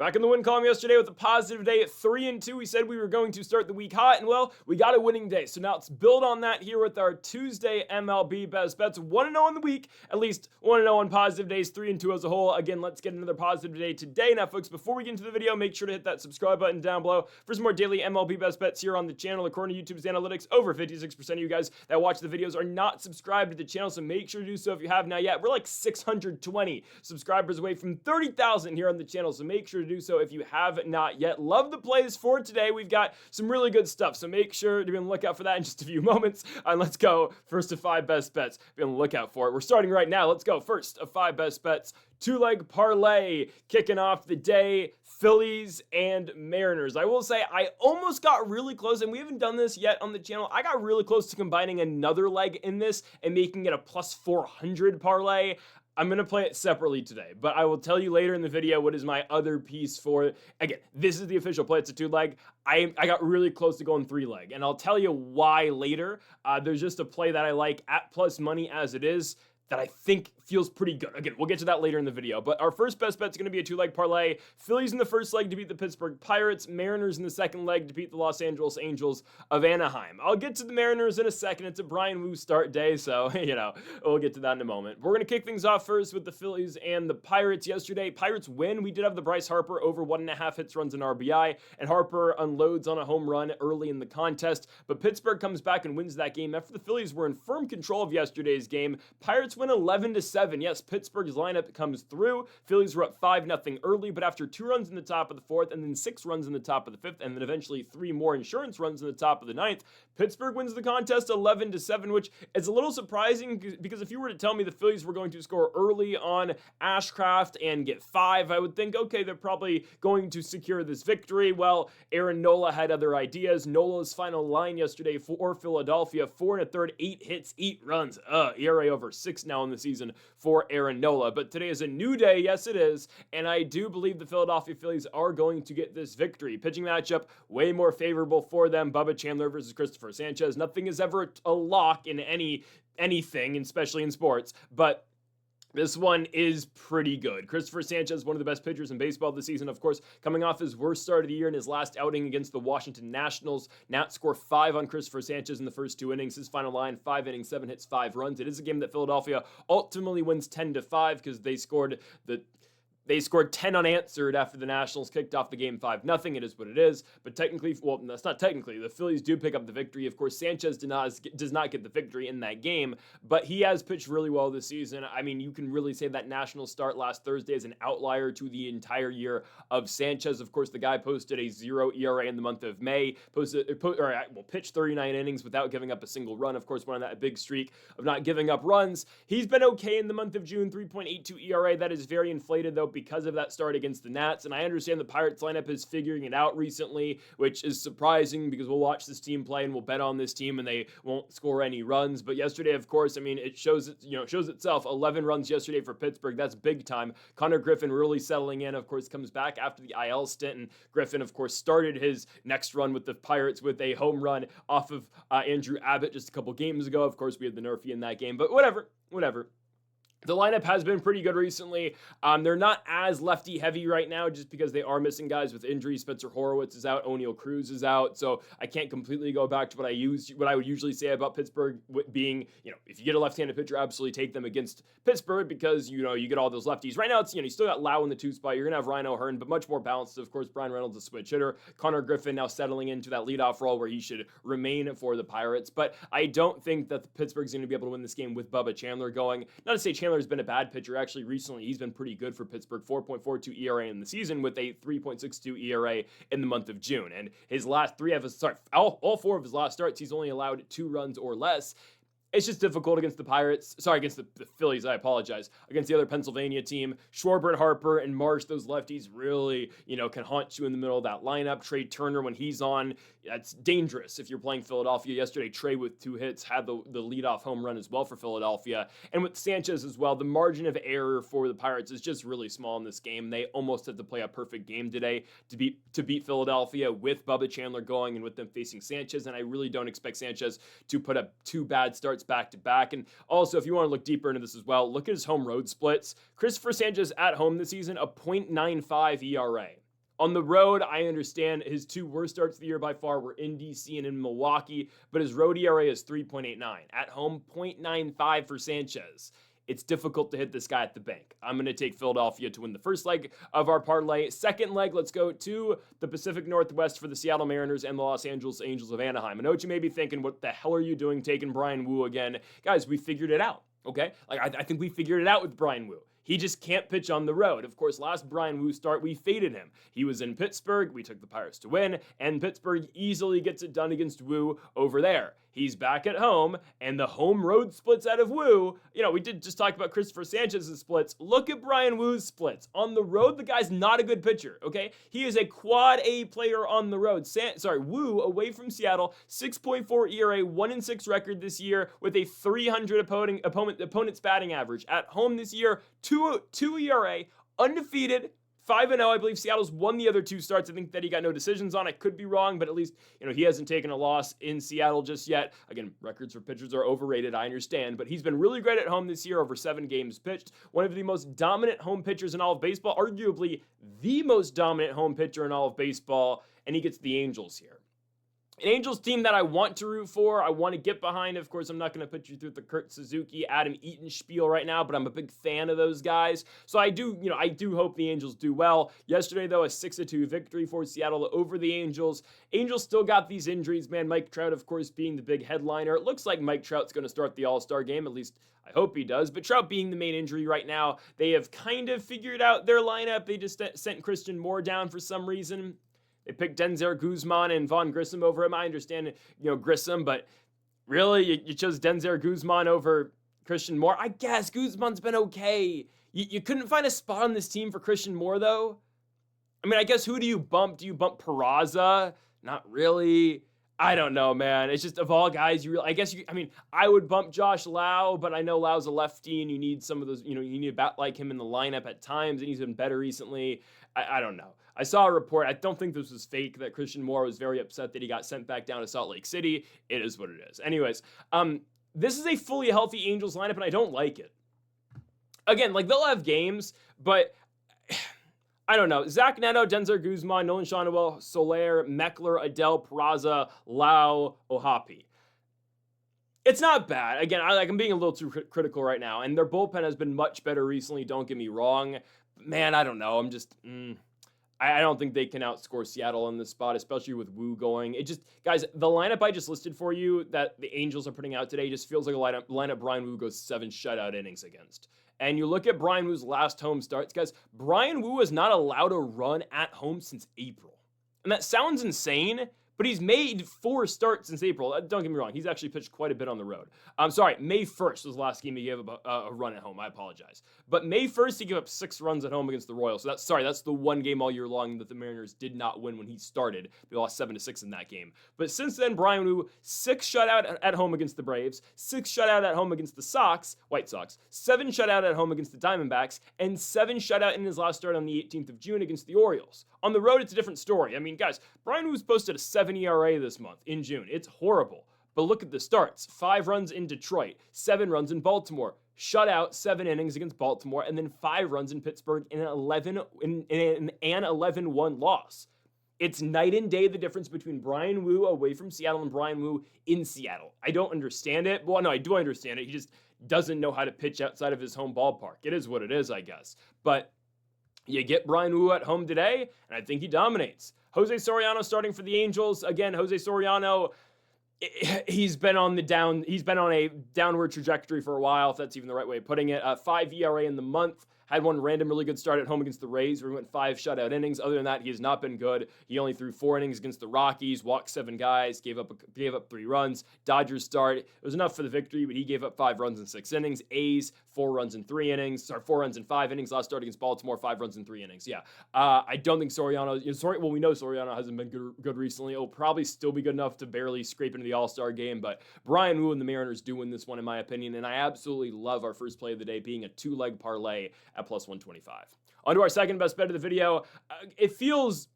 Back in the win column yesterday with a positive day at 3-2. We said we were going to start the week hot, and well, we got a winning day. So now let's build on that here with our Tuesday MLB Best Bets. 1-0 on the week, at least 1-0 on positive days, 3-2 as a whole. Again, let's get another positive day today. Now, folks, before we get into the video, make sure to hit that subscribe button down below for some more daily MLB Best Bets here on the channel. According to YouTube's analytics, over 56% of you guys that watch the videos are not subscribed to the channel, so make sure to do so if you have not yet. We're like 620 subscribers away from 30,000 here on the channel, so make sure to do so if you have not yet. Love the plays for today. We've got some really good stuff, so make sure to be on the lookout for that in just a few moments. And let's go first to 5 best bets. Be on the lookout for it. We're starting right now. Let's go first of 5 best bets. 2-leg parlay kicking off the day. Phillies and Mariners. I will say I almost got really close, and we haven't done this yet on the channel. I got really close to combining another leg in this and making it a plus 400 parlay. I'm going to play it separately today, but I will tell you later in the video what is my other piece for it. Again, this is the official play. It's a 2-leg. I got really close to going 3-leg, and I'll tell you why later. There's just a play that I like at plus money as it is that I think feels pretty good. Again, we'll get to that later in the video, but our first best bet is going to be a 2-leg parlay. Phillies in the first leg to beat the Pittsburgh Pirates, Mariners in the second leg to beat the Los Angeles Angels of Anaheim. I'll get to the Mariners in a second. It's a Brian Wu start day, so, we'll get to that in a moment. We're going to kick things off first with the Phillies and the Pirates yesterday. Pirates win. We did have the Bryce Harper over 1.5 hits, runs, and RBI, and Harper unloads on a home run early in the contest, but Pittsburgh comes back and wins that game after the Phillies were in firm control of yesterday's game. Pirates win 11-7. Yes, Pittsburgh's lineup comes through. Phillies were up 5-0 early, but after 2 runs in the top of the 4th, and then 6 runs in the top of the 5th, and then eventually 3 more insurance runs in the top of the 9th, Pittsburgh wins the contest 11-7, which is a little surprising because if you were to tell me the Phillies were going to score early on Ashcraft and get 5, I would think, okay, they're probably going to secure this victory. Well, Aaron Nola had other ideas. Nola's final line yesterday for Philadelphia, 4 1/3, 8 hits, 8 runs. ERA over 6 now in the season for Aaron Nola. But today is a new day. Yes, it is. And I do believe the Philadelphia Phillies are going to get this victory. Pitching matchup way more favorable for them. Bubba Chandler versus Christopher Sanchez. Nothing is ever a lock in anything, especially in sports. But this one is pretty good. Christopher Sanchez, one of the best pitchers in baseball this season, of course, coming off his worst start of the year in his last outing against the Washington Nationals. Nats score 5 on Christopher Sanchez in the first 2 innings. His final line, 5 innings, 7 hits, 5 runs. It is a game that Philadelphia ultimately wins 10-5 because they scored 10 unanswered after the Nationals kicked off the game 5-0. It is what it is. But technically, well, that's not technically. The Phillies do pick up the victory. Of course, Sanchez does not get the victory in that game, but he has pitched really well this season. I mean, you can really say that Nationals start last Thursday is an outlier to the entire year of Sanchez. Of course, the guy posted a 0 ERA in the month of May, pitched 39 innings without giving up a single run. Of course, went on that big streak of not giving up runs. He's been okay in the month of June, 3.82 ERA. That is very inflated, though, because of that start against the Nats, and I understand the Pirates lineup is figuring it out recently, which is surprising because we'll watch this team play and we'll bet on this team and they won't score any runs. But yesterday, of course, I mean, it shows itself. 11 runs yesterday for Pittsburgh. That's big time. Connor Griffin really settling in, of course, comes back after the IL stint, and Griffin, of course, started his next run with the Pirates with a home run off of Andrew Abbott just a couple games ago. Of course, we had the nerfy in that game, but whatever. The lineup has been pretty good recently. They're not as lefty heavy right now just because they are missing guys with injuries. Spencer Horowitz is out. O'Neal Cruz is out. So I can't completely go back to what I would usually say about Pittsburgh being, if you get a left-handed pitcher, absolutely take them against Pittsburgh because, you get all those lefties. Right now, it's, you still got Lau in the 2 spot. You're going to have Ryan O'Hearn, but much more balanced. Of course, Brian Reynolds a switch hitter. Connor Griffin now settling into that leadoff role where he should remain for the Pirates. But I don't think that Pittsburgh's going to be able to win this game with Bubba Chandler going. Not to say Chandler's been a bad pitcher. Actually, recently, he's been pretty good for Pittsburgh. 4.42 ERA in the season with a 3.62 ERA in the month of June. And his last all 4 of his last starts, he's only allowed 2 runs or less. It's just difficult against the Pirates. Sorry, against the Phillies, I apologize. Against the other Pennsylvania team. Schwarber and Harper and Marsh, those lefties really, can haunt you in the middle of that lineup. Trey Turner, when he's on, that's dangerous if you're playing Philadelphia. Yesterday, Trey with 2 hits had the leadoff home run as well for Philadelphia. And with Sanchez as well, the margin of error for the Pirates is just really small in this game. They almost had to play a perfect game today to beat Philadelphia with Bubba Chandler going and with them facing Sanchez. And I really don't expect Sanchez to put up 2 bad starts back to back. And also, if you want to look deeper into this as well, look at his home road splits. Christopher Sanchez at home this season, a .95 ERA. On the road, I understand his 2 worst starts of the year by far were in DC and in Milwaukee, but his road ERA is 3.89. At home, 0.95 for Sanchez. It's difficult to hit this guy at the bank. I'm going to take Philadelphia to win the first leg of our parlay. Second leg, let's go to the Pacific Northwest for the Seattle Mariners and the Los Angeles Angels of Anaheim. I know what you may be thinking, what the hell are you doing taking Bryan Woo again? Guys, we figured it out, okay? I think we figured it out with Bryan Woo. He just can't pitch on the road. Of course, last Bryan Woo start, we faded him. He was in Pittsburgh. We took the Pirates to win, and Pittsburgh easily gets it done against Woo over there. He's back at home, and the home road splits out of Woo. We did just talk about Christopher Sanchez's splits. Look at Bryan Woo's splits. On the road, the guy's not a good pitcher, okay? He is a quad A player on the road. Woo, away from Seattle, 6.4 ERA, 1-6 record this year with a 300 opponent's batting average. At home this year, 2 ERA, undefeated, 5-0. I believe Seattle's won the other 2 starts. I think that he got no decisions on. I could be wrong, but at least, he hasn't taken a loss in Seattle just yet. Again, records for pitchers are overrated, I understand, but he's been really great at home this year, over 7 games pitched. One of the most dominant home pitchers in all of baseball, arguably the most dominant home pitcher in all of baseball, and he gets the Angels here. An Angels team that I want to root for, I want to get behind. Of course, I'm not going to put you through the Kurt Suzuki, Adam Eaton spiel right now, but I'm a big fan of those guys. So I do hope the Angels do well. Yesterday, though, a 6-2 victory for Seattle over the Angels. Angels still got these injuries, man. Mike Trout, of course, being the big headliner. It looks like Mike Trout's going to start the All-Star game, at least I hope he does. But Trout being the main injury right now, they have kind of figured out their lineup. They just sent Christian Moore down for some reason. They picked Denzer Guzman and Vaughn Grissom over him. I understand, Grissom, but really, you chose Denzer Guzman over Christian Moore? I guess Guzman's been okay. You couldn't find a spot on this team for Christian Moore, though? I mean, I guess who do you bump? Do you bump Peraza? Not really. I don't know, man. It's just, of all guys, I would bump Josh Lau, but I know Lau's a lefty, and you need some of those, you need a bat like him in the lineup at times, and he's been better recently. I don't know. I saw a report, I don't think this was fake, that Christian Moore was very upset that he got sent back down to Salt Lake City. It is what it is. Anyways, this is a fully healthy Angels lineup, and I don't like it. Again, they'll have games, but I don't know. Zach Neto, Denzer Guzman, Nolan Schanuel, Soler, Meckler, Adele, Peraza, Lau, Ohapi. It's not bad. Again, I'm being a little too critical right now, and their bullpen has been much better recently, don't get me wrong. Man, I don't know. I'm just... I don't think they can outscore Seattle on this spot, especially with Woo going. Guys, the lineup I just listed for you that the Angels are putting out today just feels like a lineup Bryan Woo goes 7 shutout innings against. And you look at Bryan Woo's last home starts, guys, Bryan Woo is not allowed a run at home since April. And that sounds insane, but he's made 4 starts since April. Don't get me wrong. He's actually pitched quite a bit on the road. I'm sorry. May 1st was the last game he gave up a run at home. I apologize. But May 1st, he gave up 6 runs at home against the Royals. So that's the one game all year long that the Mariners did not win when he started. They lost 7-6 in that game. But since then, Bryan Woo, 6 shutout at home against the Braves, 6 shutout at home against the White Sox, 7 shutout at home against the Diamondbacks, and 7 shutout in his last start on the 18th of June against the Orioles. On the road, it's a different story. I mean, guys, Bryan Woo's posted a 7 ERA this month in June. It's horrible. But look at the starts. 5 runs in Detroit, 7 runs in Baltimore, shutout 7 innings against Baltimore, and then 5 runs in Pittsburgh in an 11-1 loss. It's night and day the difference between Bryan Woo away from Seattle and Bryan Woo in Seattle. I don't understand it. Well, no, I do understand it. He just doesn't know how to pitch outside of his home ballpark. It is what it is, I guess. But you get Bryan Woo at home today, and I think he dominates. Jose Soriano starting for the Angels. Again, Jose Soriano, he's been on a downward trajectory for a while, if that's even the right way of putting it. 5 ERA in the month. Had one random really good start at home against the Rays where he went 5 shutout innings. Other than that, he has not been good. He only threw 4 innings against the Rockies, walked 7 guys, gave up 3 runs. Dodgers start. It was enough for the victory, but he gave up 5 runs in 6 innings. A's, 4 runs in 3 innings. 4 runs in 5 innings. Last start against Baltimore, 5 runs in 3 innings. Yeah. I don't think Soriano, we know Soriano hasn't been good recently. It'll probably still be good enough to barely scrape into the All-Star game, but Bryan Woo and the Mariners do win this one, in my opinion, and I absolutely love our first play of the day being a 2-leg parlay at plus 125. On to our second best bet of the video. It feels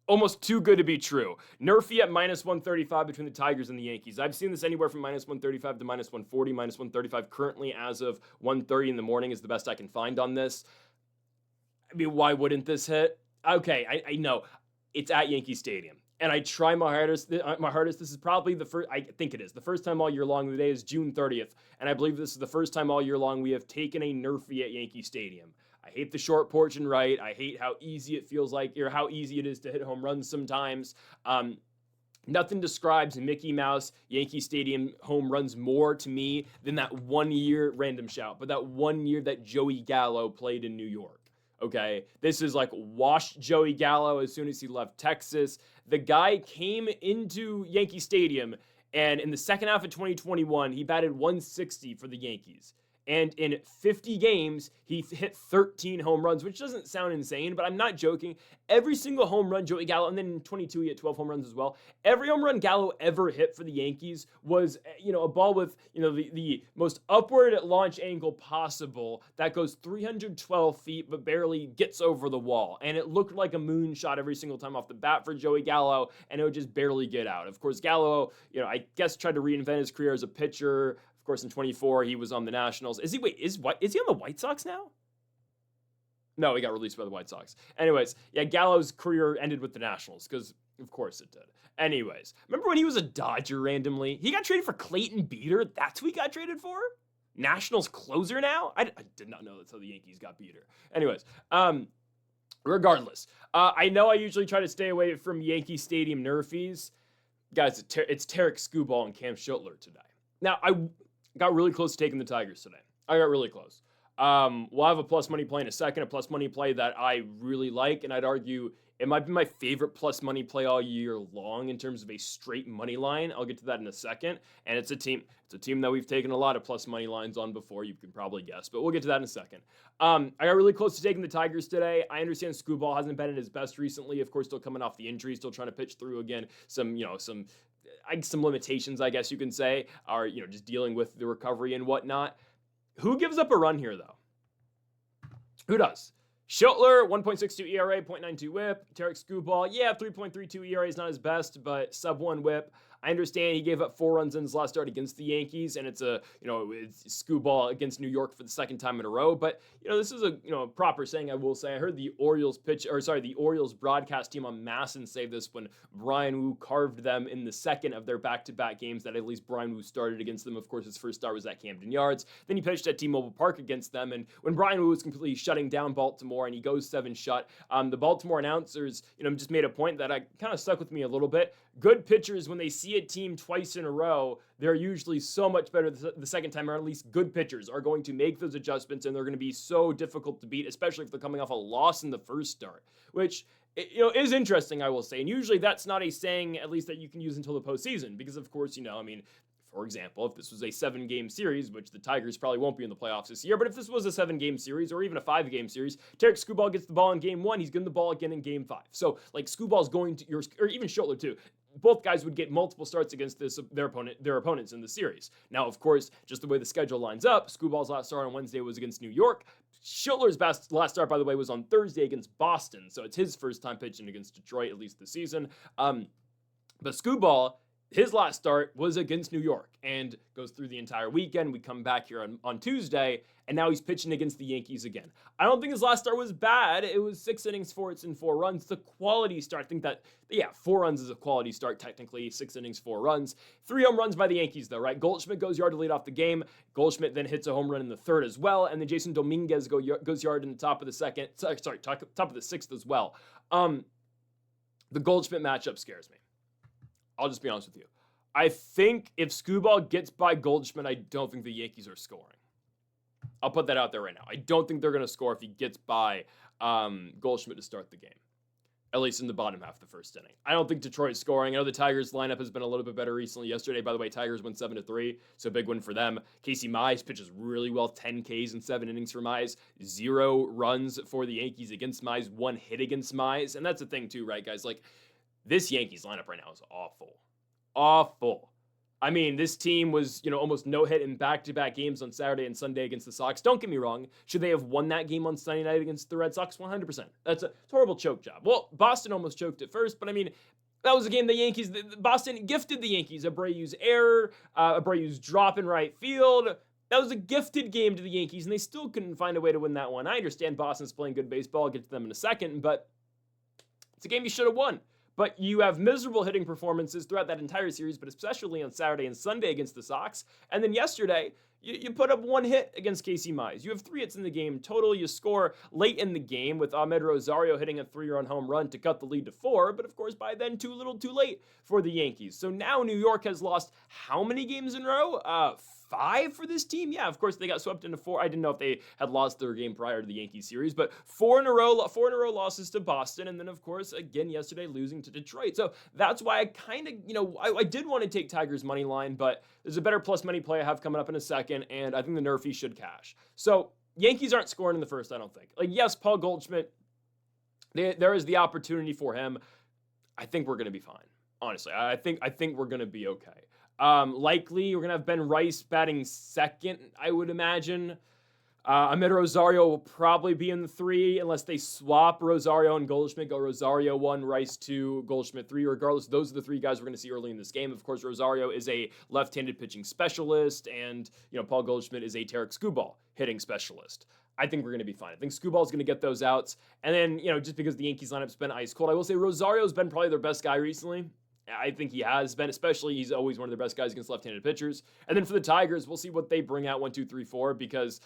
almost too good to be true. Nerfy at minus 135 between the Tigers and the Yankees. I've seen this anywhere from minus 135 to minus 140, minus 135 currently as of 1:30 in the morning is the best I can find on this. I mean, why wouldn't this hit? Okay, I know. It's at Yankee Stadium. And I try my hardest. This is probably the first, I think it is, the first time all year long. The day is June 30th. And I believe this is the first time all year long we have taken a nerfy at Yankee Stadium. I hate the short porch and right. I hate how easy it feels like, or how easy it is to hit home runs sometimes. Nothing describes Mickey Mouse Yankee Stadium home runs more to me than that 1 year random shout, but that 1 year that Joey Gallo played in New York. Okay, this is like washed Joey Gallo as soon as he left Texas. The guy came into Yankee Stadium, and in the second half of 2021, he batted 160 for the Yankees. And in 50 games, he hit 13 home runs, which doesn't sound insane, but I'm not joking. Every single home run Joey Gallo, and then in 22, he hit 12 home runs as well. Every home run Gallo ever hit for the Yankees was, a ball with, the most upward launch angle possible that goes 312 feet, but barely gets over the wall. And it looked like a moonshot every single time off the bat for Joey Gallo, and it would just barely get out. Of course, Gallo, I guess tried to reinvent his career as a pitcher. Of course, in 24, he was on the Nationals. Is he on the White Sox now? No, he got released by the White Sox. Anyways, yeah, Gallo's career ended with the Nationals, because of course it did. Anyways, remember when he was a Dodger randomly? He got traded for Clayton Beeter. That's who he got traded for? Nationals closer now? I did not know that's how the Yankees got Beeter. Anyways, regardless, I know I usually try to stay away from Yankee Stadium nerfies. Guys, it's Tarek Skubal and Cam Schuttler today. Now, I got really close to taking the Tigers today. I got really close. We'll have a plus money play in a second, a plus money play that I really like, and I'd argue it might be my favorite plus money play all year long in terms of a straight money line. I'll get to that in a second. And it's a team that we've taken a lot of plus money lines on before, you can probably guess, but we'll get to that in a second. I got really close to taking the Tigers today. I understand Skubal hasn't been at his best recently. Of course, still coming off the injury, still trying to pitch through again. Some limitations, I guess you can say, are, just dealing with the recovery and whatnot. Who gives up a run here, though? Who does? Schuttler, 1.62 ERA, 0.92 whip. Tarek Skubal, 3.32 ERA is not his best, but sub 1 whip. I understand he gave up 4 runs in his last start against the Yankees, and it's it's Skubal against New York for the second time in a row. But, this is a proper saying, I will say. I heard the Orioles broadcast team on Masson say this when Brian Wu carved them in the second of their back-to-back games that at least Brian Wu started against them. Of course, his first start was at Camden Yards. Then he pitched at T-Mobile Park against them, and when Brian Wu was completely shutting down Baltimore and he goes 7 shut, the Baltimore announcers, just made a point that kind of stuck with me a little bit. Good pitchers, when they see a team twice in a row, they're usually so much better the second time, or at least good pitchers are going to make those adjustments, and they're going to be so difficult to beat, especially if they're coming off a loss in the first start, which is interesting, I will say. And usually that's not a saying, at least, that you can use until the postseason, because of course, for example, if this was a 7-game series, which the Tigers probably won't be in the playoffs this year, but if this was a 7-game series or even a 5-game series, Tarek Skubal gets the ball in game 1, he's getting the ball again in game 5. So, Skubal's going to, or even Schuttler too, both guys would get multiple starts against their opponents in the series. Now, of course, just the way the schedule lines up, Skubal's last start on Wednesday was against New York. Schuttler's last start, by the way, was on Thursday against Boston, so it's his first time pitching against Detroit, at least this season. But Skubal, his last start was against New York and goes through the entire weekend. We come back here on Tuesday, and now he's pitching against the Yankees again. I don't think his last start was bad. It was 6 innings, 4 hits, and 4 runs. It's a quality start. I think that, 4 runs is a quality start, technically. 6 innings, 4 runs. 3 home runs by the Yankees, though, right? Goldschmidt goes yard to lead off the game. Goldschmidt then hits a home run in the 3rd as well, and then Jason Dominguez goes yard in the top of the 2nd. Top of the 6th as well. The Goldschmidt matchup scares me. I'll just be honest with you. I think if Skubal gets by Goldschmidt, I don't think the Yankees are scoring. I'll put that out there right now. I don't think they're going to score if he gets by Goldschmidt to start the game, at least in the bottom half of the first inning. I don't think Detroit's scoring. I know the Tigers lineup has been a little bit better recently. Yesterday, by the way, Tigers won 7-3, so big win for them. Casey Mize pitches really well, 10 Ks in 7 innings for Mize, 0 runs for the Yankees against Mize, 1 hit against Mize, and that's the thing too, right, guys? This Yankees lineup right now is awful. Awful. I mean, this team was, almost no hit in back-to-back games on Saturday and Sunday against the Sox. Don't get me wrong. Should they have won that game on Sunday night against the Red Sox? 100%. That's a horrible choke job. Well, Boston almost choked at first, but I mean, that was a game Boston gifted the Yankees. Abreu's error, Abreu's drop in right field. That was a gifted game to the Yankees, and they still couldn't find a way to win that one. I understand Boston's playing good baseball. I'll get to them in a second, but It's a game you should have won. But you have miserable hitting performances throughout that entire series, but especially on Saturday and Sunday against the Sox. And then yesterday, you put up 1 hit against Casey Mize. You have 3 hits in the game total. You score late in the game with Ahmed Rosario hitting a 3-run home run to cut the lead to 4. But of course, by then, too little too late for the Yankees. So now New York has lost how many games in a row? 5 for this team? Yeah, of course, they got swept into 4. I didn't know if they had lost their game prior to the Yankees series, but 4 in a row losses to Boston. And then, of course, again, yesterday losing to Detroit. So that's why I kind of, I did want to take Tigers money line, but there's a better plus money play I have coming up in a second, and I think the nerfy should cash. So Yankees aren't scoring in the first, I don't think. Like, yes, Paul Goldschmidt, there is the opportunity for him. I think we're going to be fine. Honestly, I think we're going to be okay. Likely, we're going to have Ben Rice batting second, I would imagine. Ahmed Rosario will probably be in the 3 unless they swap Rosario and Goldschmidt. Go Rosario 1, Rice 2, Goldschmidt 3. Regardless, those are the 3 guys we're going to see early in this game. Of course, Rosario is a left-handed pitching specialist, and Paul Goldschmidt is a Tarek Skubal hitting specialist. I think we're going to be fine. I think Skubal's going to get those outs. And then, just because the Yankees lineup's been ice cold, I will say Rosario's been probably their best guy recently. I think he has been, especially he's always one of their best guys against left-handed pitchers. And then for the Tigers, we'll see what they bring out 1, 2, 3, 4 because,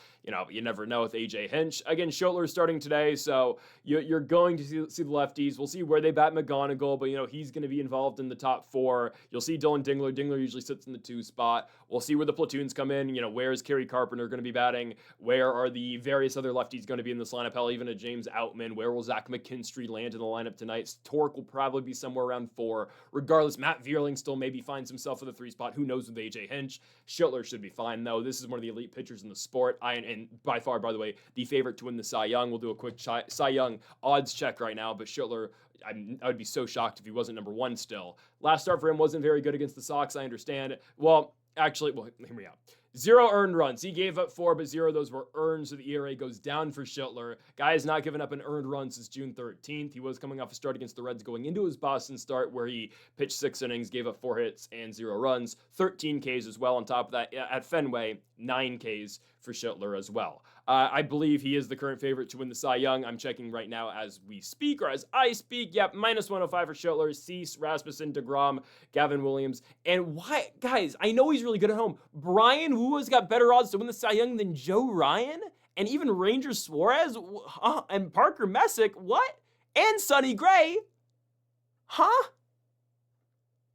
you never know with AJ Hinch. Again, Schotler's starting today, so you're going to see the lefties. We'll see where they bat McGonigal, but, he's going to be involved in the top 4. You'll see Dylan Dingler. Dingler usually sits in the 2 spot. We'll see where the platoons come in. Where is Kerry Carpenter going to be batting? Where are the various other lefties going to be in this lineup? Hell, even a James Outman. Where will Zach McKinstry land in the lineup tonight? Torque will probably be somewhere around 4. Regardless, Matt Vierling still maybe finds himself in the 3 spot. Who knows with AJ Hinch? Schotler should be fine, though. This is one of the elite pitchers in the sport. And by far, by the way, the favorite to win the Cy Young. We'll do a quick Cy Young odds check right now, but Schotler, I would be so shocked if he wasn't number 1 still. Last start for him wasn't very good against the Sox, I understand. Well, hear me out. 0 earned runs. He gave up 4, but 0 of those were earned, so the ERA goes down for Schotler. Guy has not given up an earned run since June 13th. He was coming off a start against the Reds going into his Boston start where he pitched 6 innings, gave up 4 hits and 0 runs, 13 Ks as well. On top of that, at Fenway, 9 Ks for Schotler as well. I believe he is the current favorite to win the Cy Young. I'm checking right now as we speak, or as I speak. Yep, minus 105 for Schotler, Cease, Rasmussen, DeGrom, Gavin Williams. And why, guys, I know he's really good at home. Brian Wu has got better odds to win the Cy Young than Joe Ryan? And even Ranger Suarez? And Parker Messick? What? And Sonny Gray? Huh?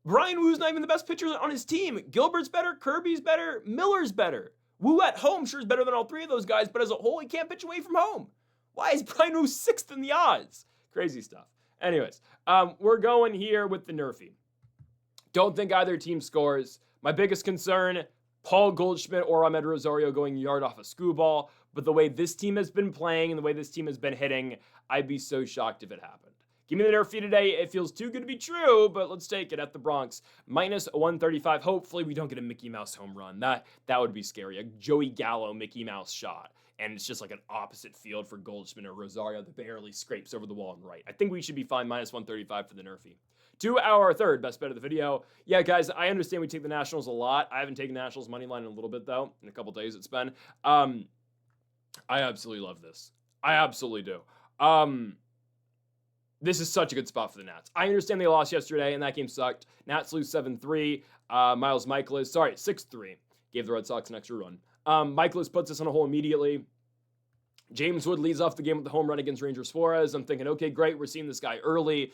Brian Wu's not even the best pitcher on his team. Gilbert's better, Kirby's better, Miller's better. Wu at home sure is better than all 3 of those guys, but as a whole, he can't pitch away from home. Why is Brian Wu 6th in the odds? Crazy stuff. Anyways, we're going here with the nerfy. Don't think either team scores. My biggest concern, Paul Goldschmidt or Ahmed Rosario going yard off a Skubal. But the way this team has been playing and the way this team has been hitting, I'd be so shocked if it happened. Give me the nerfy today. It feels too good to be true, but let's take it at the Bronx. Minus 135. Hopefully we don't get a Mickey Mouse home run. That would be scary. A Joey Gallo Mickey Mouse shot. And it's just like an opposite field for Goldschmidt or Rosario that barely scrapes over the wall and right. I think we should be fine. Minus 135 for the nerfy. To our third best bet of the video. Yeah, guys, I understand we take the Nationals a lot. I haven't taken Nationals money line in a little bit, though. In a couple days it's been. I absolutely love this. I absolutely do. This is such a good spot for the Nats. I understand they lost yesterday, and that game sucked. Nats lose 7-3. Miles Michaelis, 6-3. Gave the Red Sox an extra run. Michaelis puts us on a hole immediately. James Wood leads off the game with the home run against Ranger Suarez. I'm thinking, okay, great, we're seeing this guy early.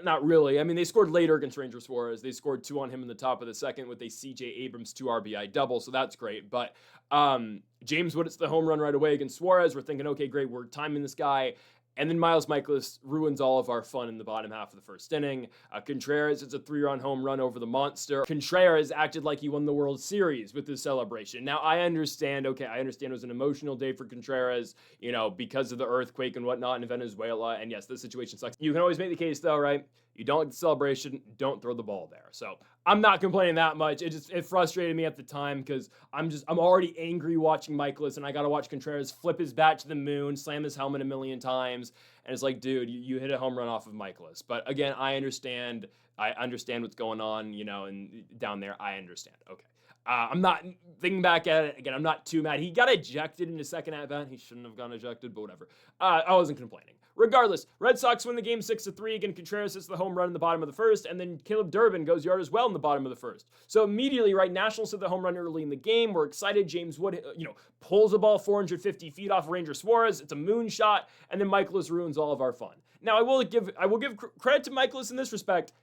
Not really. I mean, they scored later against Ranger Suarez. They scored 2 on him in the top of the second with a C.J. Abrams 2 RBI double, so that's great. But James Wood, it's the home run right away against Suarez. We're thinking, okay, great, we're timing this guy. And then Miles Michaelis ruins all of our fun in the bottom half of the first inning. Contreras, it's a 3-run home run over the monster. Contreras acted like he won the World Series with his celebration. Now, I understand it was an emotional day for Contreras, because of the earthquake and whatnot in Venezuela. And yes, this situation sucks. You can always make the case, though, right? You don't like the celebration, don't throw the ball there. So I'm not complaining that much. It frustrated me at the time because I'm already angry watching Michaelis, and I got to watch Contreras flip his bat to the moon, slam his helmet a million times. And it's like, dude, you hit a home run off of Michaelis. But again, I understand what's going on, and down there, I understand. Okay. I'm not thinking back at it again. I'm not too mad. He got ejected in the second at bat. He shouldn't have gotten ejected, but whatever. I wasn't complaining. Regardless, Red Sox win the game 6-3. Again, Contreras hits the home run in the bottom of the first, and then Caleb Durbin goes yard as well in the bottom of the first. So immediately, right, Nationals hit the home run early in the game. We're excited. James Wood, pulls the ball 450 feet off Ranger Suarez. It's a moonshot, and then Michaelis ruins all of our fun. Now, I will give credit to Michaelis in this respect.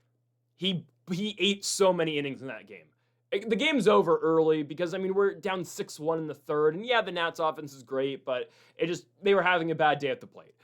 He ate so many innings in that game. The game's over early because, we're down 6-1 in the third. And yeah, the Nats offense is great, but they were having a bad day at the plate.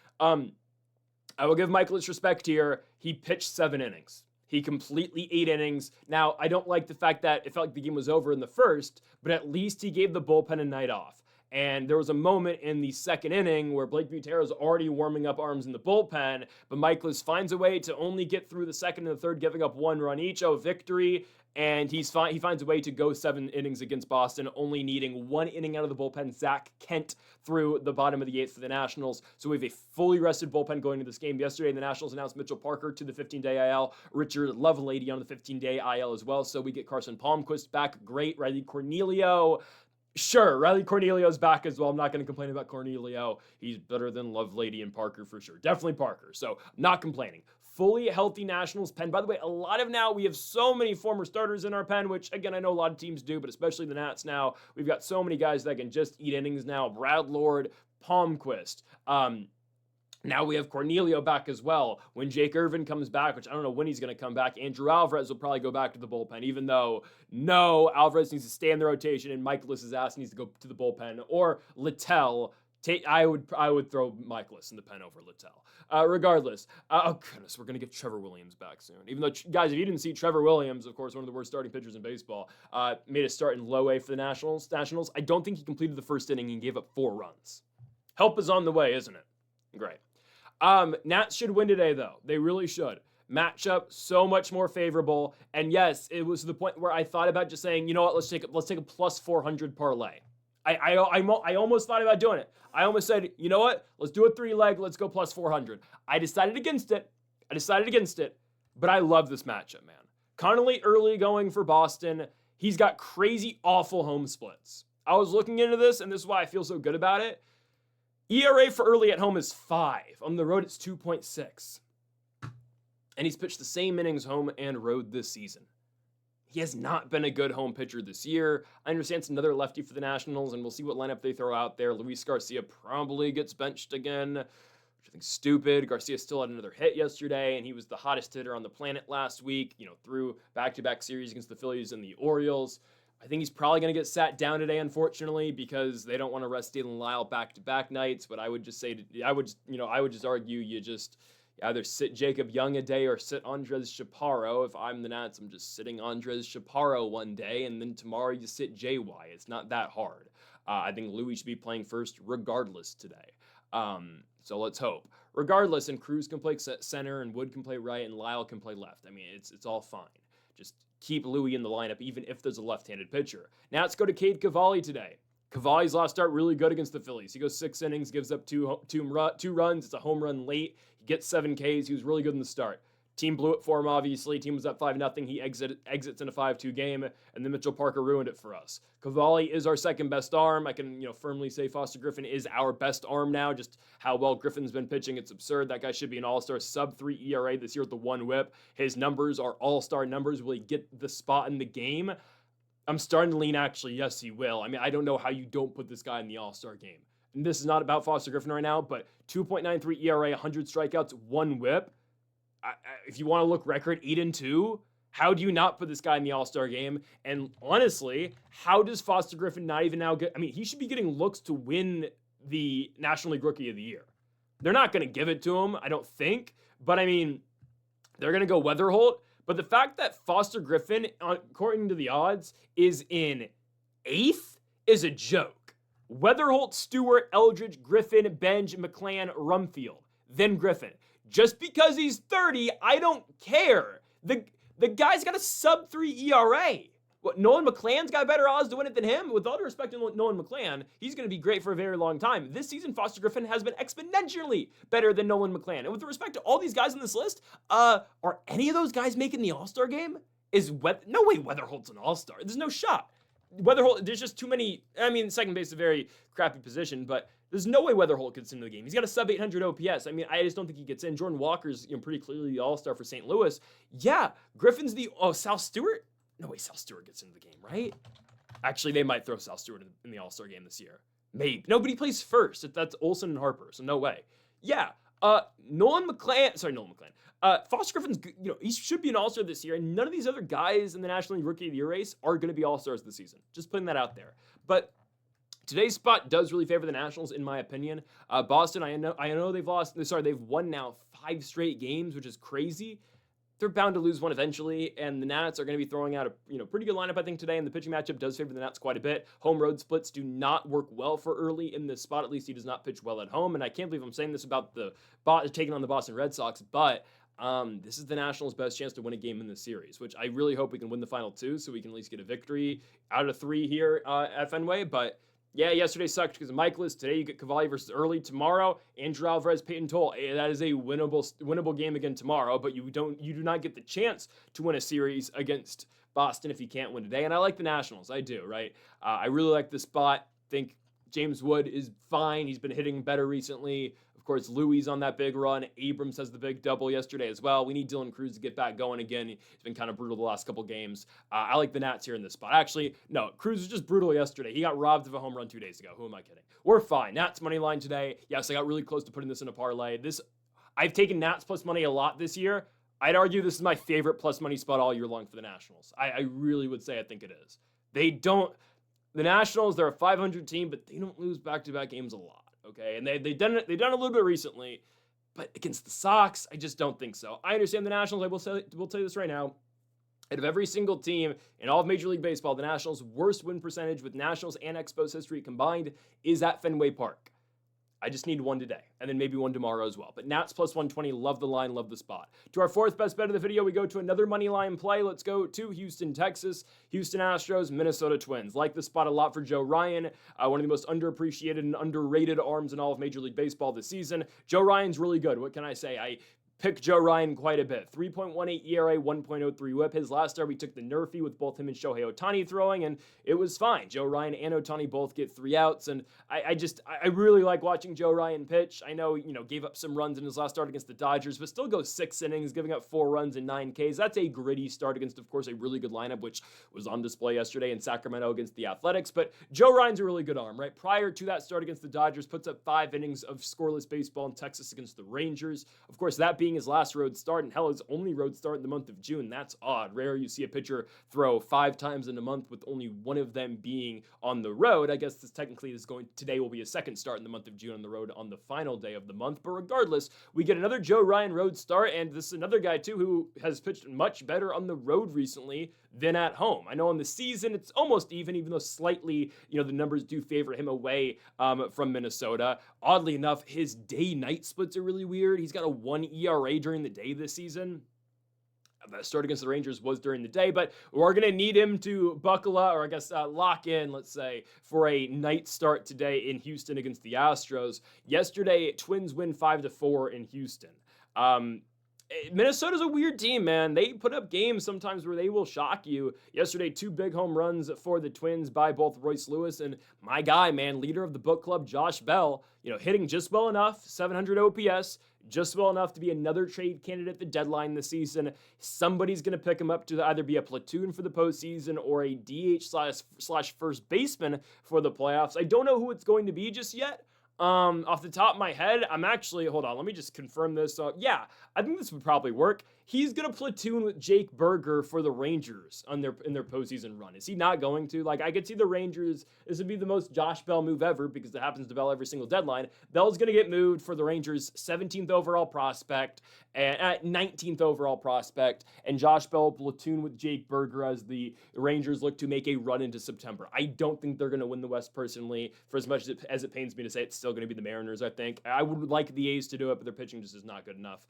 I will give Michaelis respect here. He pitched 7 innings. He completely 8 innings. Now, I don't like the fact that it felt like the game was over in the first, but at least he gave the bullpen a night off. And there was a moment in the second inning where Blake Butera is already warming up arms in the bullpen, but Michaelis finds a way to only get through the second and the third, giving up 1 run each. Victory. And he finds a way to go 7 innings against Boston, only needing 1 inning out of the bullpen. Zach Kent through the bottom of the 8th for the Nationals. So we have a fully rested bullpen going into this game. Yesterday, the Nationals announced Mitchell Parker to the 15-day IL, Richard Lovelady on the 15-day IL as well. So we get Carson Palmquist back. Great. Riley Cornelio. Sure, Riley Cornelio's back as well. I'm not going to complain about Cornelio. He's better than Lovelady and Parker for sure. Definitely Parker. So not complaining. Fully healthy Nationals pen. By the way, we have so many former starters in our pen, which, again, I know a lot of teams do, but especially the Nats now. We've got so many guys that can just eat innings now. Brad Lord, Palmquist. Now we have Cornelio back as well. When Jake Irvin comes back, which I don't know when he's going to come back, Andrew Alvarez will probably go back to the bullpen, even though, no, Alvarez needs to stay in the rotation and Michaelis' ass needs to go to the bullpen. Or Littell. I would throw Michaelis in the pen over Littell. Regardless, oh goodness, we're going to get Trevor Williams back soon. Even though, guys, if you didn't see, Trevor Williams, of course, one of the worst starting pitchers in baseball, made a start in low A for the Nationals. I don't think he completed the first inning and gave up 4 runs. Help is on the way, isn't it? Great. Nats should win today, though. They really should. Matchup so much more favorable. And yes, it was to the point where I thought about just saying, you know what, let's take a plus 400 parlay. I almost thought about doing it. I almost said, you know what? Let's do a 3-leg. Let's go plus 400. I decided against it. But I love this matchup, man. Connolly early going for Boston. He's got crazy, awful home splits. I was looking into this, and this is why I feel so good about it. ERA for early at home is 5. On the road, it's 2.6. And he's pitched the same innings home and road this season. He has not been a good home pitcher this year. I understand it's another lefty for the Nationals, and we'll see what lineup they throw out there. Luis Garcia probably gets benched again, which I think is stupid. Garcia still had another hit yesterday, and he was the hottest hitter on the planet last week, through back-to-back series against the Phillies and the Orioles. I think he's probably going to get sat down today, unfortunately, because they don't want to rest Dalen Lyle back-to-back nights. But I would just argue you just either sit Jacob Young a day or sit Andres Chaparro. If I'm the Nats, I'm just sitting Andres Chaparro one day, and then tomorrow you sit JY. It's not that hard. I think Louis should be playing first regardless today. So let's hope. Regardless, and Cruz can play center, and Wood can play right, and Lyle can play left. It's all fine. Just keep Louis in the lineup, even if there's a left-handed pitcher. Now let's go to Cade Cavalli today. Cavalli's last start really good against the Phillies. He goes 6 innings, gives up two runs. It's a home run late. He gets 7 Ks. He was really good in the start. Team blew it for him, obviously. Team was up 5-0. He exits in a 5-2 game, and then Mitchell Parker ruined it for us. Cavalli is our second best arm. I can firmly say Foster Griffin is our best arm now. Just how well Griffin's been pitching, it's absurd. That guy should be an all-star. Sub-3 ERA this year with the 1 whip. His numbers are all-star numbers. Will he get the spot in the game? I'm starting to lean actually, yes, he will. I don't know how you don't put this guy in the all-star game. And this is not about Foster Griffin right now, but 2.93 ERA, 100 strikeouts, 1 whip. If you want to look record 8-2, how do you not put this guy in the All-Star game? And honestly, how does Foster Griffin not even now get... he should be getting looks to win the National League Rookie of the Year. They're not going to give it to him, I don't think. But they're going to go Weatherholt. But the fact that Foster Griffin, according to the odds, is in 8th is a joke. Weatherholt, Stewart, Eldridge, Griffin, Benj, McClann, Rumfield. Then Griffin. Just because he's 30, I don't care. The guy's got a sub-3 ERA. What, Nolan McClann's got better odds to win it than him? With all due respect to Nolan McClann, he's going to be great for a very long time. This season, Foster Griffin has been exponentially better than Nolan McClann. And with respect to all these guys on this list, are any of those guys making the All-Star game? No way Weatherholt's an All-Star. There's no shot. Weather Holt, there's just too many. I mean, second base is a very crappy position, but there's no way Weather Holt gets into the game. He's got a sub 800 OPS. I mean, I just don't think he gets in. Jordan Walker's pretty clearly the all-star for St. Louis. Yeah, Griffin's Sal Stewart? No way Sal Stewart gets into the game, right? Actually, they might throw Sal Stewart in the all-star game this year. Maybe. No, but he plays first. That's Olsen and Harper, so no way. Yeah, Nolan McClain. Foster Griffin's, he should be an all-star this year, and none of these other guys in the National League Rookie of the Year race are going to be all-stars this season. Just putting that out there. But today's spot does really favor the Nationals, in my opinion. Boston, I know they've won now 5 straight games, which is crazy. They're bound to lose one eventually, and the Nats are going to be throwing out a pretty good lineup, I think, today, and the pitching matchup does favor the Nats quite a bit. Home-road splits do not work well for early in this spot. At least he does not pitch well at home, and I can't believe I'm saying this about taking on the Boston Red Sox, but this is the Nationals' best chance to win a game in this series, which I really hope we can win the final 2 so we can at least get a victory out of 3 here at Fenway, but yeah, yesterday sucked because of Michaelis. Today you get Cavalli versus Early. Tomorrow, Andrew Alvarez, Peyton Toll. That is a winnable game again tomorrow, but you do not get the chance to win a series against Boston if you can't win today. And I like the Nationals. I do, right? I really like this spot. Think James Wood is fine. He's been hitting better recently. Of course, Louis on that big run. Abrams has the big double yesterday as well. We need Dylan Cruz to get back going again. He's been kind of brutal the last couple games. I like the Nats here in this spot. Actually, no, Cruz was just brutal yesterday. He got robbed of a home run 2 days ago. Who am I kidding? We're fine. Nats money line today. Yes, I got really close to putting this in a parlay. I've taken Nats plus money a lot this year. I'd argue this is my favorite plus money spot all year long for the Nationals. I really would say I think it is. The Nationals, they're a 500 team, but they don't lose back-to-back games a lot. Okay, and they've done a little bit recently, but against the Sox, I just don't think so. I understand the Nationals. We'll tell you this right now. Out of every single team in all of Major League Baseball, the Nationals' worst win percentage with Nationals and Expos history combined is at Fenway Park. I just need one today, and then maybe one tomorrow as well. But Nats plus 120, love the line, love the spot. To our 4th best bet of the video, we go to another money line play. Let's go to Houston, Texas, Houston Astros, Minnesota Twins. Like the spot a lot for Joe Ryan, one of the most underappreciated and underrated arms in all of Major League Baseball this season. Joe Ryan's really good. What can I say? I pick Joe Ryan quite a bit. 3.18 ERA, 1.03 whip. His last start, we took the nerfy with both him and Shohei Ohtani throwing, and it was fine. Joe Ryan and Ohtani both get 3 outs, and I really like watching Joe Ryan pitch. I know, gave up some runs in his last start against the Dodgers, but still goes 6 innings, giving up 4 runs and 9 Ks. That's a gritty start against, of course, a really good lineup, which was on display yesterday in Sacramento against the Athletics, but Joe Ryan's a really good arm, right? Prior to that start against the Dodgers, puts up 5 innings of scoreless baseball in Texas against the Rangers. Of course, that being his last road start, and hell, his only road start in the month of June. That's odd. Rare you see a pitcher throw 5 times in a month with only one of them being on the road. I guess today will be a second start in the month of June on the road on the final day of the month. But regardless, we get another Joe Ryan road start, and this is another guy too who has pitched much better on the road recently than at home. I know in the season it's almost even though slightly, the numbers do favor him away from Minnesota. Oddly enough, his day-night splits are really weird. He's got a 1 ERA during the day this season. The start against the Rangers was during the day, but we're going to need him to buckle up, or I guess lock in, let's say, for a night start today in Houston against the Astros. Yesterday, Twins win 5-4 in Houston. Minnesota's a weird team, man. They put up games sometimes where they will shock you. Yesterday, 2 big home runs for the Twins by both Royce Lewis and my guy, man, leader of the book club, Josh Bell, hitting just well enough, 700 OPS, just well enough to be another trade candidate at the deadline this season. Somebody's going to pick him up to either be a platoon for the postseason or a DH slash first baseman for the playoffs. I don't know who it's going to be just yet. Off the top of my head, hold on, let me just confirm this. Yeah, I think this would probably work. He's going to platoon with Jake Berger for the Rangers in their postseason run. Is he not going to? I could see the Rangers, this would be the most Josh Bell move ever because it happens to Bell every single deadline. Bell's going to get moved for the Rangers' 17th overall prospect and 19th overall prospect, and Josh Bell platoon with Jake Berger as the Rangers look to make a run into September. I don't think they're going to win the West personally, for as much as it pains me to say it's still going to be the Mariners, I think. I would like the A's to do it, but their pitching just is not good enough.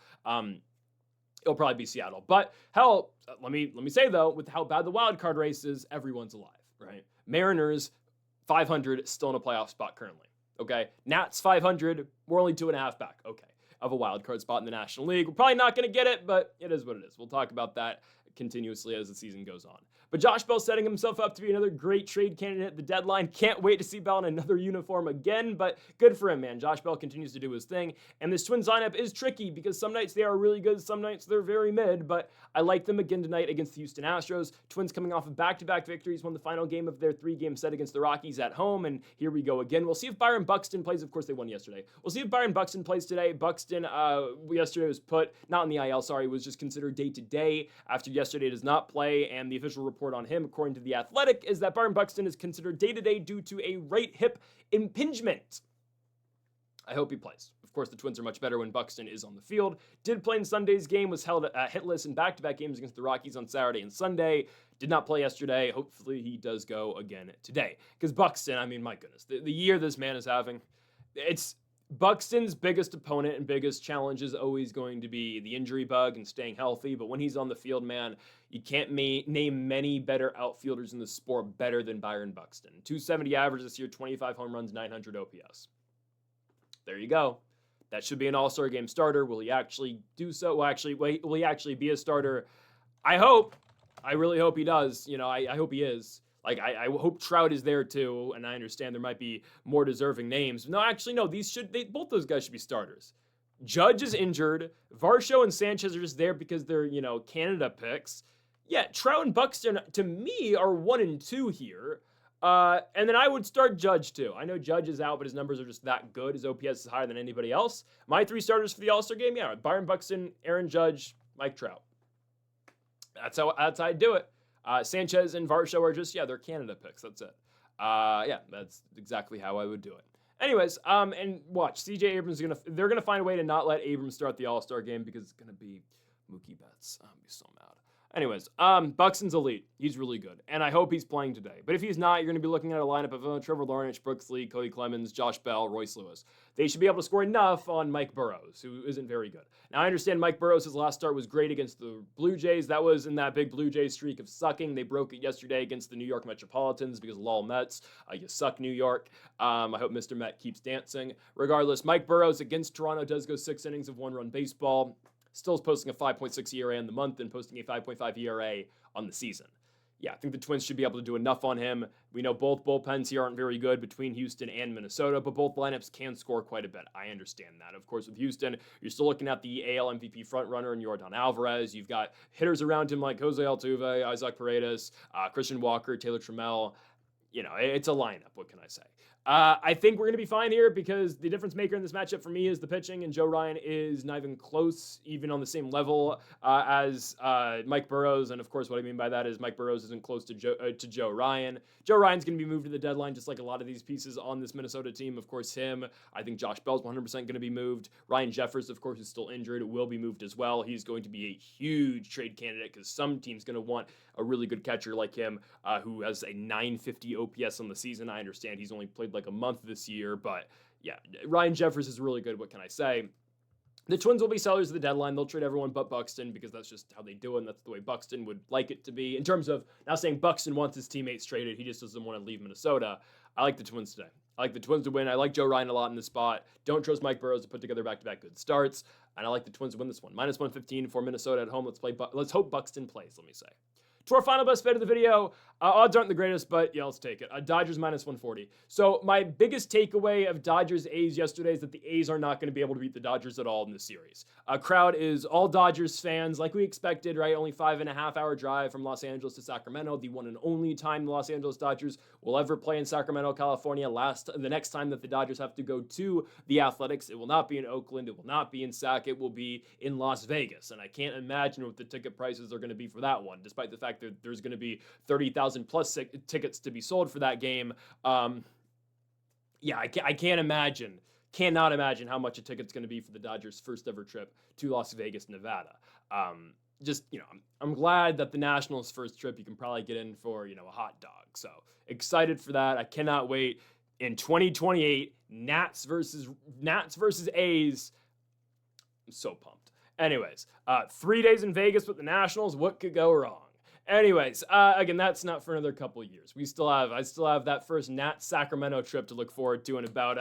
It'll probably be Seattle. But hell, let me say though, with how bad the wild card race is, everyone's alive, right? Mariners 500, still in a playoff spot currently. Okay, Nats 500, we're only 2.5 back. Okay, of a wild card spot in the National League. We're probably not going to get it, but it is what it is. We'll talk about that continuously as the season goes on. But Josh Bell setting himself up to be another great trade candidate at the deadline. Can't wait to see Bell in another uniform again, but good for him, man. Josh Bell continues to do his thing. And this Twins lineup is tricky because some nights they are really good, some nights they're very mid, but I like them again tonight against the Houston Astros. Twins coming off of back-to-back victories, won the final game of their 3-game set against the Rockies at home, and here we go again. We'll see if Byron Buxton plays. Of course, they won yesterday. We'll see if Byron Buxton plays today. Buxton, yesterday was put, not in the IL, sorry, was just considered day-to-day after yesterday does not play, and the official report on him, according to The Athletic, is that Byron Buxton is considered day-to-day due to a right hip impingement. I hope he plays. Of course, the Twins are much better when Buxton is on the field. Did play in Sunday's game, was held hitless in back-to-back games against the Rockies on Saturday and Sunday. Did not play yesterday. Hopefully he does go again today. Because Buxton, I mean, my goodness, the year this man is having, it's Buxton's biggest opponent and biggest challenge is always going to be the injury bug and staying healthy. But when he's on the field, man, you can't name many better outfielders in the sport better than Byron Buxton. 270 average this year, 25 home runs, 900 OPS. There you go. That should be an all-star game starter. Will he actually do so? Will he actually be a starter? I hope. I really hope he does. You know, I hope he is. Like, I hope Trout is there too, and I understand there might be more deserving names. No, actually, no. Both those guys should be starters. Judge is injured. Varsho and Sanchez are just there because they're, Canada picks. Yeah, Trout and Buxton, to me, are 1 and 2 here. And then I would start Judge too. I know Judge is out, but his numbers are just that good. His OPS is higher than anybody else. My 3 starters for the All-Star game, yeah, Byron Buxton, Aaron Judge, Mike Trout. That's how I'd do it. Sanchez and Varsho are just, they're Canada picks. That's it. That's exactly how I would do it. Anyways, and watch, CJ Abrams they're gonna find a way to not let Abrams start the All-Star game because it's gonna be Mookie Betts. I'm gonna be so mad. Anyways, Buxton's elite. He's really good, and I hope he's playing today. But if he's not, you're going to be looking at a lineup of Trevor Lawrence, Brooks Lee, Cody Clemens, Josh Bell, Royce Lewis. They should be able to score enough on Mike Burrows, who isn't very good. Now, I understand Mike Burrows' last start was great against the Blue Jays. That was in that big Blue Jays streak of sucking. They broke it yesterday against the New York Metropolitans because lol Mets. You suck, New York. I hope Mr. Met keeps dancing. Regardless, Mike Burrows against Toronto does go 6 innings of 1-run baseball. Still is posting a 5.6 ERA in the month and posting a 5.5 ERA on the season. Yeah, I think the Twins should be able to do enough on him. We know both bullpens here aren't very good between Houston and Minnesota, but both lineups can score quite a bit. I understand that. Of course, with Houston, you're still looking at the AL MVP frontrunner in Yordan Alvarez. You've got hitters around him like Jose Altuve, Isaac Paredes, Christian Walker, Taylor Trammell. It's a lineup. What can I say? I think we're going to be fine here because the difference maker in this matchup for me is the pitching, and Joe Ryan is not even close, even on the same level as Mike Burrows. And of course, what I mean by that is Mike Burrows isn't close to Joe Ryan. Joe Ryan's going to be moved to the deadline, just like a lot of these pieces on this Minnesota team. Of course, him. I think Josh Bell's 100% going to be moved. Ryan Jeffers, of course, is still injured, will be moved as well. He's going to be a huge trade candidate because some team's going to want a really good catcher like him who has a 950 OPS on the season. I understand he's only played like a month this year, but yeah, Ryan Jeffers is really good. What can I say? The Twins will be sellers of the deadline. They'll trade everyone but Buxton because that's just how they do it, and that's the way Buxton would like it to be. In terms of not saying Buxton wants his teammates traded, he just doesn't want to leave Minnesota. I like the Twins today. I like the Twins to win. I like Joe Ryan a lot in this spot. Don't trust Mike Burrows to put together back-to-back good starts, and I like the Twins to win this one. -115 for Minnesota at home. Let's hope Buxton plays, let me say. To our final best bet of the video, odds aren't the greatest, but yeah, let's take it. Dodgers -140. So my biggest takeaway of Dodgers A's yesterday is that the A's are not going to be able to beat the Dodgers at all in this series. Crowd is all Dodgers fans, like we expected, right? Only 5.5-hour drive from Los Angeles to Sacramento. The one and only time the Los Angeles Dodgers will ever play in Sacramento, California. The next time that the Dodgers have to go to the Athletics, it will not be in Oakland. It will not be in Sac. It will be in Las Vegas. And I can't imagine what the ticket prices are going to be for that one, despite the fact that there's going to be 30,000 plus tickets to be sold for that game. I cannot imagine how much a ticket's going to be for the Dodgers' first ever trip to Las Vegas, Nevada. I'm glad that the Nationals' first trip, you can probably get in for, a hot dog. So excited for that. I cannot wait. In 2028, Nats versus A's. I'm so pumped. Anyways, 3 days in Vegas with the Nationals. What could go wrong? Anyways, again, that's not for another couple years. I still have that first Nats Sacramento trip to look forward to in about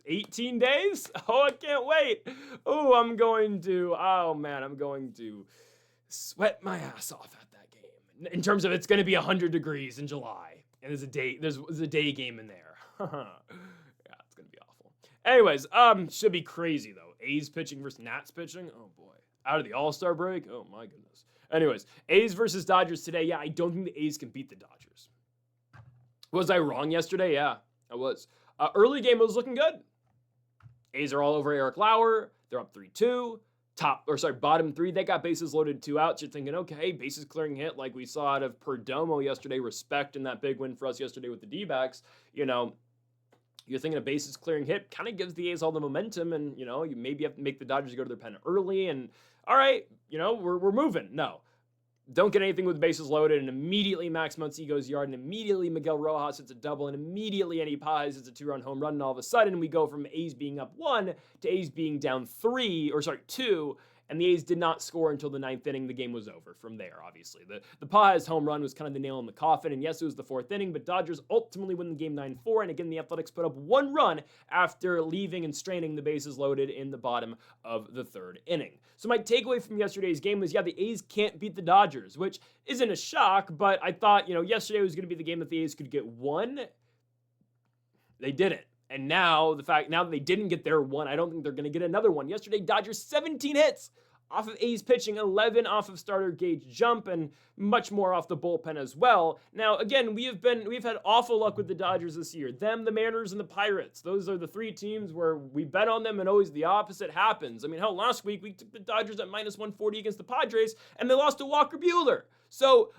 18 days. Oh, I can't wait. I'm going to sweat my ass off at that game. In terms of it's going to be 100 degrees in July, and there's a day game in there. Yeah, it's going to be awful. Anyways, should be crazy though. A's pitching versus Nats pitching. Oh boy, out of the All-Star break. Oh my goodness. Anyways, A's versus Dodgers today. Yeah, I don't think the A's can beat the Dodgers. Was I wrong yesterday? Yeah, I was. Early game was looking good. A's are all over Eric Lauer. They're up 3-2. Bottom three, they got bases loaded, 2 outs. You're thinking, okay, bases clearing hit like we saw out of Perdomo yesterday. Respect in that big win for us yesterday with the D-backs. You know, you're thinking a bases clearing hit kind of gives the A's all the momentum, and, you know, you maybe have to make the Dodgers go to their pen early, and all right, you know, we're moving. No. Don't get anything with bases loaded, and immediately Max Muncy goes yard, and immediately Miguel Rojas hits a double, and immediately Eddie Paz hits a 2-run home run, and all of a sudden we go from A's being up 1 to A's being down 2, and the A's did not score until the 9th inning. The game was over from there, obviously. The Paz home run was kind of the nail in the coffin, and yes, it was the 4th inning, but Dodgers ultimately win the game 9-4, and again, the Athletics put up 1 run after leaving and straining the bases loaded in the bottom of the 3rd inning. So my takeaway from yesterday's game was, yeah, the A's can't beat the Dodgers, which isn't a shock, but I thought, you know, yesterday was going to be the game that the A's could get 1. They didn't. And now that they didn't get their 1, I don't think they're going to get another one. Yesterday, Dodgers 17 hits off of A's pitching, 11 off of starter Gage Jump, and much more off the bullpen as well. Now, again, we've had awful luck with the Dodgers this year. Them, the Mariners, and the Pirates. Those are the 3 teams where we bet on them, and always the opposite happens. I mean, hell, last week we took the Dodgers at -140 against the Padres, and they lost to Walker Buehler. So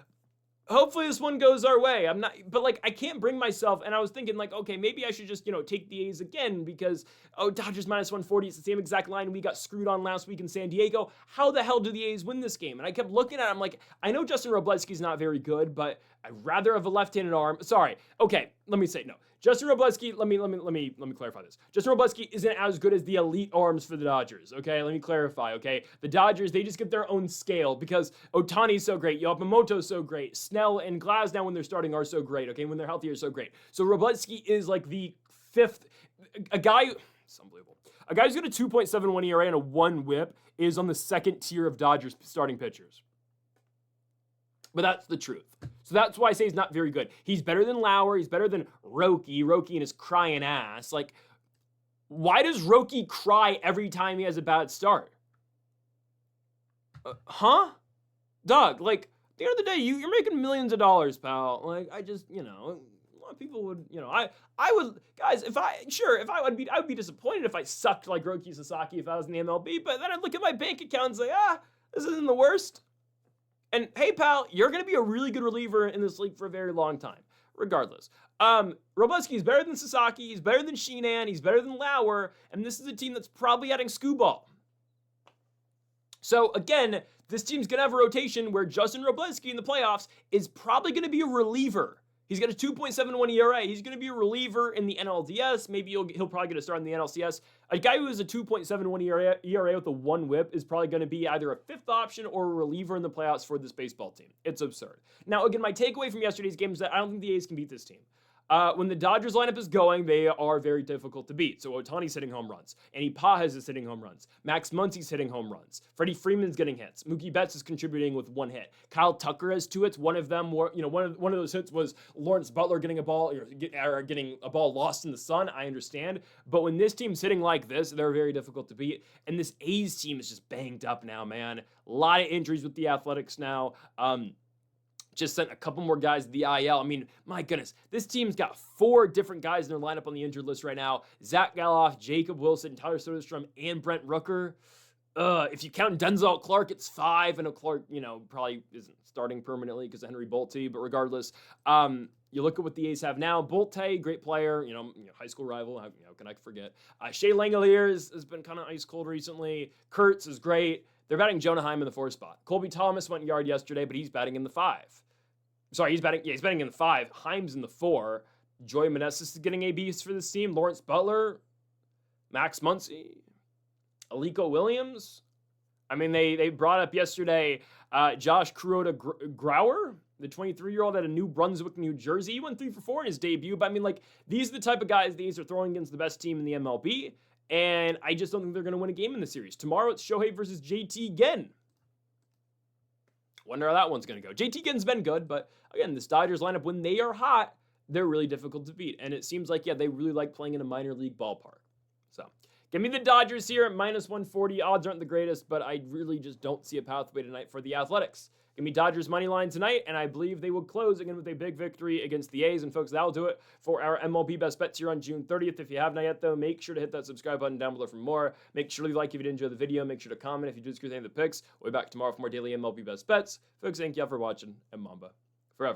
hopefully this one goes our way. I can't bring myself, and I was thinking, like, okay, maybe I should just, you know, take the A's again because, Dodgers -140, it's the same exact line we got screwed on last week in San Diego. How the hell do the A's win this game? And I kept looking at it, I'm like, I know Justin Robleski's not very good, but I'd rather have a left-handed arm. Sorry, okay, let me say, no. Justin Robleski, let me clarify this. Justin Robleski isn't as good as the elite arms for the Dodgers, okay? Let me clarify, okay? The Dodgers, they just get their own scale because Ohtani's so great, Yamamoto's so great, Snell and Glasnow when they're starting are so great, okay? When they're healthy are so great. So Robleski is like the 5th, it's unbelievable. A guy who's got a 2.71 ERA and a 1 whip is on the 2nd tier of Dodgers starting pitchers. But that's the truth. So that's why I say he's not very good. He's better than Lauer. He's better than Roki. Roki and his crying ass. Like, why does Roki cry every time he has a bad start? Doug, like, at the end of the day, you're making millions of dollars, pal. Like, I just, you know, a lot of people would, you know, I would, guys, I would be disappointed if I sucked like Roki Sasaki if I was in the MLB, but then I'd look at my bank account and say, this isn't the worst. And hey, pal, you're going to be a really good reliever in this league for a very long time, regardless. Robleski is better than Sasaki. He's better than Sheenan. He's better than Lauer. And this is a team that's probably adding Skubal. So, again, this team's going to have a rotation where Justin Robleski in the playoffs is probably going to be a reliever. He's got a 2.71 ERA. He's going to be a reliever in the NLDS. Maybe he'll probably get a start in the NLCS. A guy who has a 2.71 ERA with a 1 whip is probably going to be either a 5th option or a reliever in the playoffs for this baseball team. It's absurd. Now, again, my takeaway from yesterday's game is that I don't think the A's can beat this team. When the Dodgers lineup is going, they are very difficult to beat. So Ohtani's hitting home runs. Andy Paz is hitting home runs. Max Muncy's hitting home runs. Freddie Freeman's getting hits. Mookie Betts is contributing with 1 hit. Kyle Tucker has 2 hits. One of them, one of those hits was Lawrence Butler getting a ball or getting a ball lost in the sun. I understand, but when this team's hitting like this, they're very difficult to beat. And this A's team is just banged up now, man. A lot of injuries with the Athletics now. Just sent a couple more guys to the IL. I mean, my goodness, this team's got 4 different guys in their lineup on the injured list right now. Zach Galoff, Jacob Wilson, Tyler Soderstrom, and Brent Rooker. If you count Denzel Clark, it's 5. And Clark, probably isn't starting permanently because of Henry Bolte. But regardless, you look at what the A's have now. Bolte, great player, high school rival. How can I forget? Shea Langeliers has been kind of ice cold recently. Kurtz is great. They're batting Jonah Heim in the 4 spot. Colby Thomas went yard yesterday, but he's batting in the 5. Sorry, he's batting in the 5. Heim's in the 4. Joey Meneses is getting ABs for this team. Lawrence Butler, Max Muncy, Aliko Williams. I mean, they brought up yesterday Josh Kuroda Grauer, the 23-year-old out of New Brunswick, New Jersey. He went 3 for 4 in his debut. But I mean, these are the type of guys the A's are throwing against the best team in the MLB. And I just don't think they're going to win a game in the series. Tomorrow it's Shohei versus JT again. wonder how that one's going to go. JT Ginn's been good, but again, this Dodgers lineup, when they are hot, they're really difficult to beat. And it seems like, yeah, they really like playing in a minor league ballpark. So give me the Dodgers here at minus 140. Odds aren't the greatest, but I really just don't see a pathway tonight for the Athletics. Give me Dodgers money line tonight, and I believe they will close again with a big victory against the A's. And folks, that'll do it for our MLB Best Bets here on June 30th. If you have not yet, though, make sure to hit that subscribe button down below for more. Make sure to like if you did enjoy the video. Make sure to comment if you disagree with any of the picks. We'll be back tomorrow for more daily MLB Best Bets. Folks, thank you all for watching, and Mamba forever.